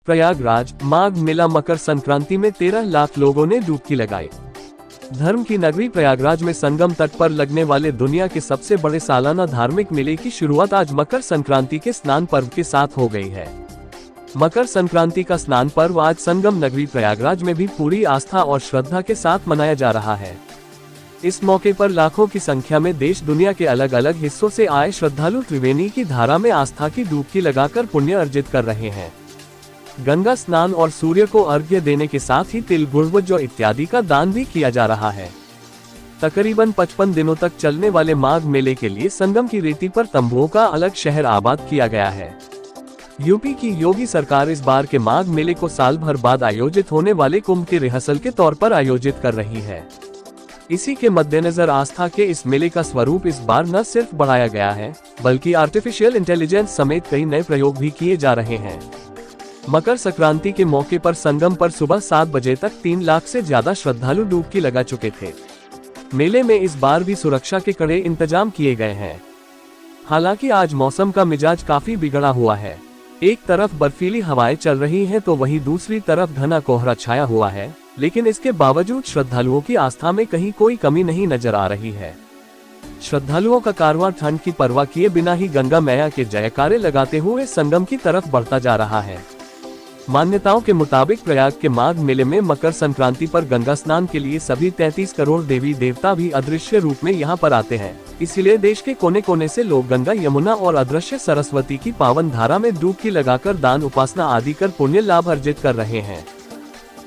प्रयागराज माघ मेला मकर संक्रांति में 13 लाख लोगों ने डुबकी लगाई। धर्म की नगरी प्रयागराज में संगम तट पर लगने वाले दुनिया के सबसे बड़े सालाना धार्मिक मेले की शुरुआत आज मकर संक्रांति के स्नान पर्व के साथ हो गई है। मकर संक्रांति का स्नान पर्व आज संगम नगरी प्रयागराज में भी पूरी आस्था और श्रद्धा के साथ मनाया जा रहा है। इस मौके पर लाखों की संख्या में देश दुनिया के अलग अलग हिस्सों से आए श्रद्धालु त्रिवेणी की धारा में आस्था की डुबकी लगाकर पुण्य अर्जित कर रहे हैं। गंगा स्नान और सूर्य को अर्घ्य देने के साथ ही तिल गुड़ जौ इत्यादि का दान भी किया जा रहा है। तकरीबन 55 दिनों तक चलने वाले माघ मेले के लिए संगम की रेती पर तंबुओं का अलग शहर आबाद किया गया है। यूपी की योगी सरकार इस बार के माघ मेले को साल भर बाद आयोजित होने वाले कुंभ के रिहर्सल के तौर पर आयोजित कर रही है। इसी के मद्देनजर आस्था के इस मेले का स्वरूप इस बार न सिर्फ बढ़ाया गया है, बल्कि आर्टिफिशियल इंटेलिजेंस समेत कई नए प्रयोग भी किए जा रहे हैं। मकर संक्रांति के मौके पर संगम पर सुबह 7 बजे तक 3 लाख से ज्यादा श्रद्धालु डुबकी लगा चुके थे। मेले में इस बार भी सुरक्षा के कड़े इंतजाम किए गए हैं। हालांकि आज मौसम का मिजाज काफी बिगड़ा हुआ है। एक तरफ बर्फीली हवाएं चल रही हैं तो वहीं दूसरी तरफ घना कोहरा छाया हुआ है, लेकिन इसके बावजूद श्रद्धालुओं की आस्था में कहीं कोई कमी नहीं नजर आ रही है। श्रद्धालुओं का कारवां ठंड की परवाह किए बिना ही गंगा मैया के जयकारे लगाते हुए संगम की तरफ बढ़ता जा रहा है। मान्यताओं के मुताबिक प्रयाग के माघ मेले में मकर संक्रांति पर गंगा स्नान के लिए सभी 33 करोड़ देवी देवता भी अदृश्य रूप में यहाँ पर आते हैं। इसलिए देश के कोने कोने से लोग गंगा, यमुना और अदृश्य सरस्वती की पावन धारा में डुबकी लगाकर दान, उपासना आदि कर पुण्य लाभ अर्जित कर रहे हैं।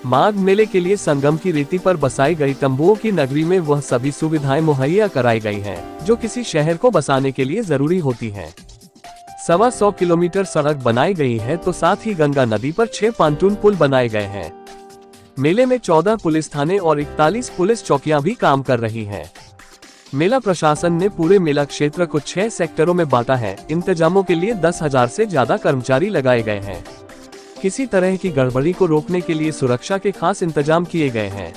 माघ मेले के लिए संगम की रेती पर बसाई गई तंबुओं की नगरी में वह सभी सुविधाएं मुहैया कराई गई हैं, जो किसी शहर को बसाने के लिए जरूरी होती हैं। 125 किलोमीटर सड़क बनाई गई है तो साथ ही गंगा नदी पर 6 पांटून पुल बनाए गए हैं। मेले में 14 पुलिस थाने और 41 पुलिस चौकियां भी काम कर रही हैं। मेला प्रशासन ने पूरे मेला क्षेत्र को 6 सेक्टरों में बांटा है। इंतजामों के लिए 10,000 से ज्यादा कर्मचारी लगाए गए हैं। किसी तरह की गड़बड़ी को रोकने के लिए सुरक्षा के खास इंतजाम किए गए हैं।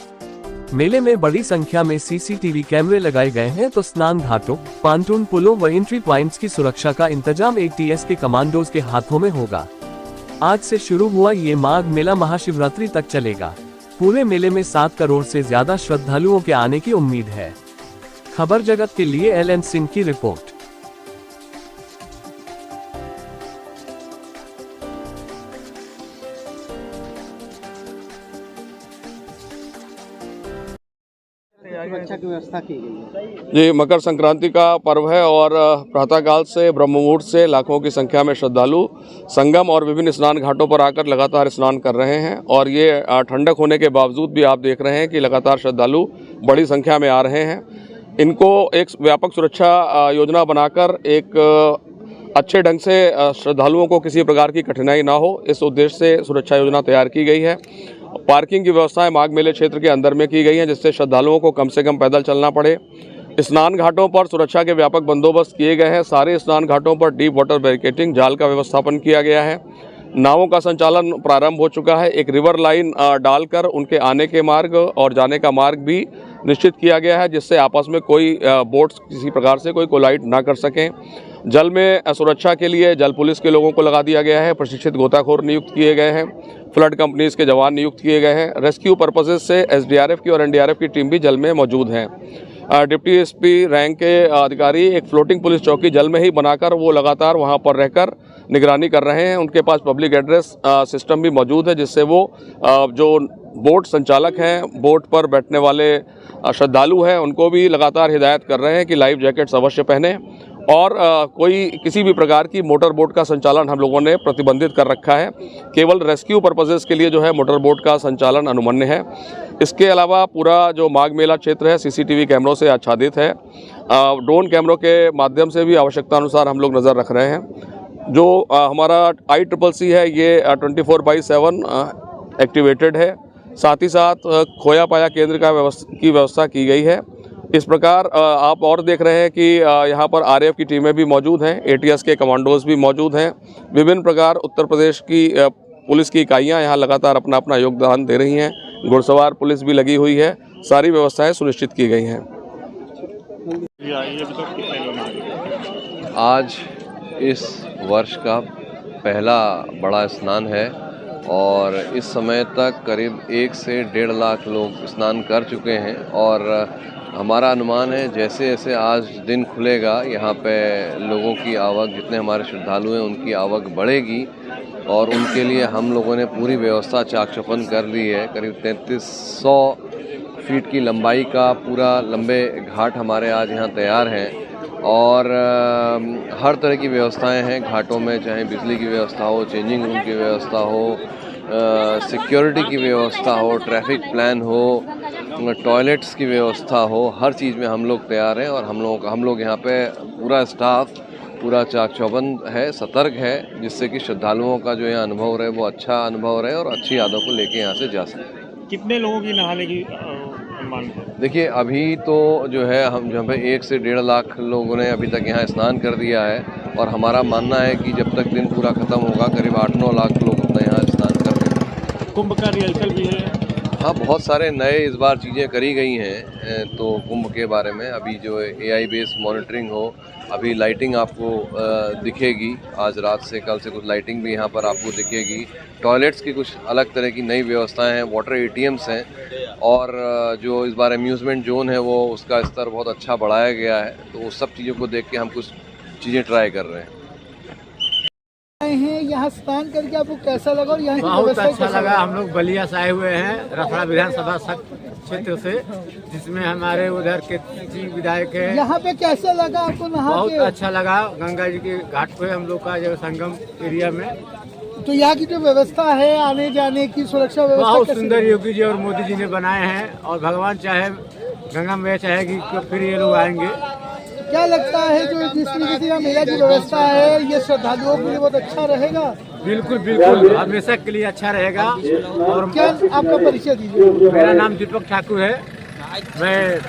मेले में बड़ी संख्या में सीसीटीवी कैमरे लगाए गए हैं तो स्नान घाटों, पांटून पुलों व एंट्री पॉइंट्स की सुरक्षा का इंतजाम एटीएस के कमांडोज के हाथों में होगा। आज से शुरू हुआ ये माघ मेला महाशिवरात्रि तक चलेगा। पूरे मेले में 7 करोड़ से ज्यादा श्रद्धालुओं के आने की उम्मीद है। खबर जगत के लिए एलएन सिंह की रिपोर्ट। सुरक्षा की व्यवस्था की गई है। जी, मकर संक्रांति का पर्व है और प्रातःकाल से ब्रह्म मुहूर्त से लाखों की संख्या में श्रद्धालु संगम और विभिन्न स्नान घाटों पर आकर लगातार स्नान कर रहे हैं। और ये ठंडक होने के बावजूद भी आप देख रहे हैं कि लगातार श्रद्धालु बड़ी संख्या में आ रहे हैं। इनको एक व्यापक सुरक्षा योजना बनाकर एक अच्छे ढंग से श्रद्धालुओं को किसी प्रकार की कठिनाई ना हो, इस उद्देश्य से सुरक्षा योजना तैयार की गई है। पार्किंग की व्यवस्थाएं माघ मेले क्षेत्र के अंदर में की गई हैं, जिससे श्रद्धालुओं को कम से कम पैदल चलना पड़े। स्नान घाटों पर सुरक्षा के व्यापक बंदोबस्त किए गए हैं। सारे स्नान घाटों पर डीप वाटर बैरिकेडिंग जाल का व्यवस्थापन किया गया है। नावों का संचालन प्रारंभ हो चुका है। एक रिवर लाइन डालकर उनके आने के मार्ग और जाने का मार्ग भी निश्चित किया गया है, जिससे आपस में कोई बोट्स किसी प्रकार से कोई कोलाइड ना कर सकें। जल में सुरक्षा के लिए जल पुलिस के लोगों को लगा दिया गया है। प्रशिक्षित गोताखोर नियुक्त किए गए हैं। फ्लड कंपनीज के जवान नियुक्त किए गए हैं। रेस्क्यू पर्पसेस से एसडीआरएफ की और एनडीआरएफ की टीम भी जल में मौजूद है। डिप्टी एसपी रैंक के अधिकारी एक फ्लोटिंग पुलिस चौकी जल में ही बनाकर वो लगातार वहां पर रहकर निगरानी कर रहे हैं। उनके पास पब्लिक एड्रेस सिस्टम भी मौजूद है, जिससे वो जो बोट संचालक हैं, बोट पर बैठने वाले श्रद्धालु हैं, उनको भी लगातार हिदायत कर रहे हैं कि लाइफ जैकेट्स अवश्य पहने। और कोई किसी भी प्रकार की मोटर बोट का संचालन हम लोगों ने प्रतिबंधित कर रखा है। केवल रेस्क्यू पर्पसेस के लिए जो है मोटर बोट का संचालन अनुमन्य है। इसके अलावा पूरा जो माघ मेला क्षेत्र है सीसीटीवी कैमरों से आच्छादित है। ड्रोन कैमरों के माध्यम से भी आवश्यकता अनुसार हम लोग नज़र रख रहे हैं। जो हमारा ICCC है ये 24/7 एक्टिवेटेड है। साथ ही साथ खोया पाया केंद्र की व्यवस्था की गई है। इस प्रकार आप और देख रहे हैं कि यहाँ पर RAF की टीमें भी मौजूद हैं, ATS के कमांडोज भी मौजूद हैं। विभिन्न प्रकार उत्तर प्रदेश की पुलिस की इकाइयाँ यहाँ लगातार अपना अपना योगदान दे रही हैं। घुड़सवार पुलिस भी लगी हुई है। सारी व्यवस्थाएं सुनिश्चित की गई हैं। आज इस वर्ष का पहला बड़ा स्नान है और इस समय तक करीब 1 से 1.5 लाख लोग स्नान कर चुके हैं और हमारा अनुमान है जैसे जैसे आज दिन खुलेगा यहाँ पे लोगों की आवक, जितने हमारे श्रद्धालु हैं उनकी आवक बढ़ेगी और उनके लिए हम लोगों ने पूरी व्यवस्था चाक चौबंद कर ली है। करीब 3300 फीट की लंबाई का पूरा लंबे घाट हमारे आज यहाँ तैयार हैं और हर तरह की व्यवस्थाएं हैं घाटों में, चाहे बिजली की व्यवस्था हो, चेंजिंग रूम की व्यवस्था हो, सिक्योरिटी की व्यवस्था हो, ट्रैफिक प्लान हो, टॉयलेट्स की व्यवस्था हो, हर चीज़ में हम लोग तैयार हैं और हम लोग यहाँ पे पूरा स्टाफ पूरा चाक चौबंद है, सतर्क है, जिससे कि श्रद्धालुओं का जो यहाँ अनुभव रहे वो अच्छा अनुभव रहे और अच्छी यादों को लेके यहाँ से जा सकें। कितने लोगों की नहाने की अनुमान है? देखिए अभी तो जो है हम जहाँ पे 1 से 1.5 लाख लोगों ने अभी तक यहाँ स्नान कर दिया है और हमारा मानना है कि जब तक दिन पूरा ख़त्म होगा करीब 8-9 लाख लोग अपना यहाँ स्नान कर देंगे। कुंभ का रिहर्सल भी है? हाँ, बहुत सारे नए इस बार चीज़ें करी गई हैं तो कुंभ के बारे में अभी जो AI बेस्ड मॉनिटरिंग हो, अभी लाइटिंग आपको दिखेगी, आज रात से कल से कुछ लाइटिंग भी यहाँ पर आपको दिखेगी, टॉयलेट्स की कुछ अलग तरह की नई व्यवस्थाएं हैं, वाटर ATMs हैं और जो इस बार अम्यूज़मेंट जोन है वो उसका स्तर बहुत अच्छा बढ़ाया गया है। तो उस सब चीज़ों को देख के हम कुछ चीज़ें ट्राई कर रहे हैं। यहाँ स्नान करके आपको कैसा लगा और यहाँ की बहुत व्यवस्था अच्छा कैसा लगा। हम लोग बलिया से आए हुए हैं, रफड़ा विधानसभा क्षेत्र से, जिसमें हमारे उधर के विधायक है। यहाँ पे कैसा लगा आपको नहा बहुत के? अच्छा लगा। गंगा जी के घाट पे हम लोग का जो संगम एरिया में तो यहाँ की जो व्यवस्था है आने जाने की सुरक्षा व्यवस्था बहुत कैसी सुंदर लगी? योगी जी और मोदी जी ने बनाए हैं और भगवान चाहे गंगा मैया चाहेगी तो फिर ये लोग आएंगे। क्या लगता है जो जिस तरीके से यहाँ मेला की व्यवस्था है ये श्रद्धालुओं के लिए बहुत अच्छा रहेगा? बिल्कुल बिल्कुल, हमेशा के लिए अच्छा रहेगा। और क्या आपका परिचय दीजिए? मेरा नाम दीपक ठाकुर है, मैं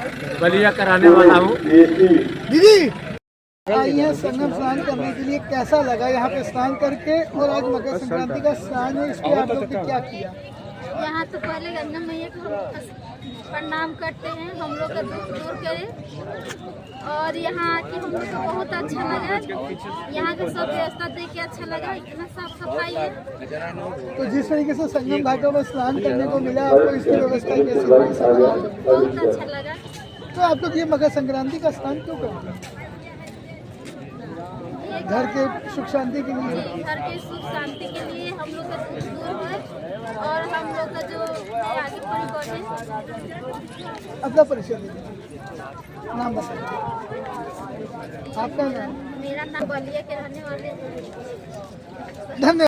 बलिया का रहने वाला हूँ। दीदी आई है संगम स्नान करने के लिए, कैसा लगा यहाँ पे स्नान करके? और आज मकर संक्रांति का स्नान है, इसके आप लोग ने क्या किया? यहाँ तो पहले गंगा मैया को हम प्रणाम करते हैं, हम लोग का दुख दूर करें और यहाँ आके हम लोग को बहुत अच्छा लगा। यहाँ का सब व्यवस्था देख के अच्छा लगा, इतना साफ सफाई है। तो जिस तरीके से संगम घाटों में स्नान करने को मिला आपको, इसकी व्यवस्था कैसी लगी? बहुत अच्छा लगा। तो आप लोग ये मकर संक्रांति का स्नान क्यों करते हैं? घर के सुख शांति के लिए? घर के सुख शांति के लिए, हम लोग का दुख दूर है और हम लोग का जो आगे पूरी बढ़े। अपना परिचय दीजिए, नाम बताइए। आपका नाम? मेरा नाम बलिया के रहने वाले हैं। धन्यवाद।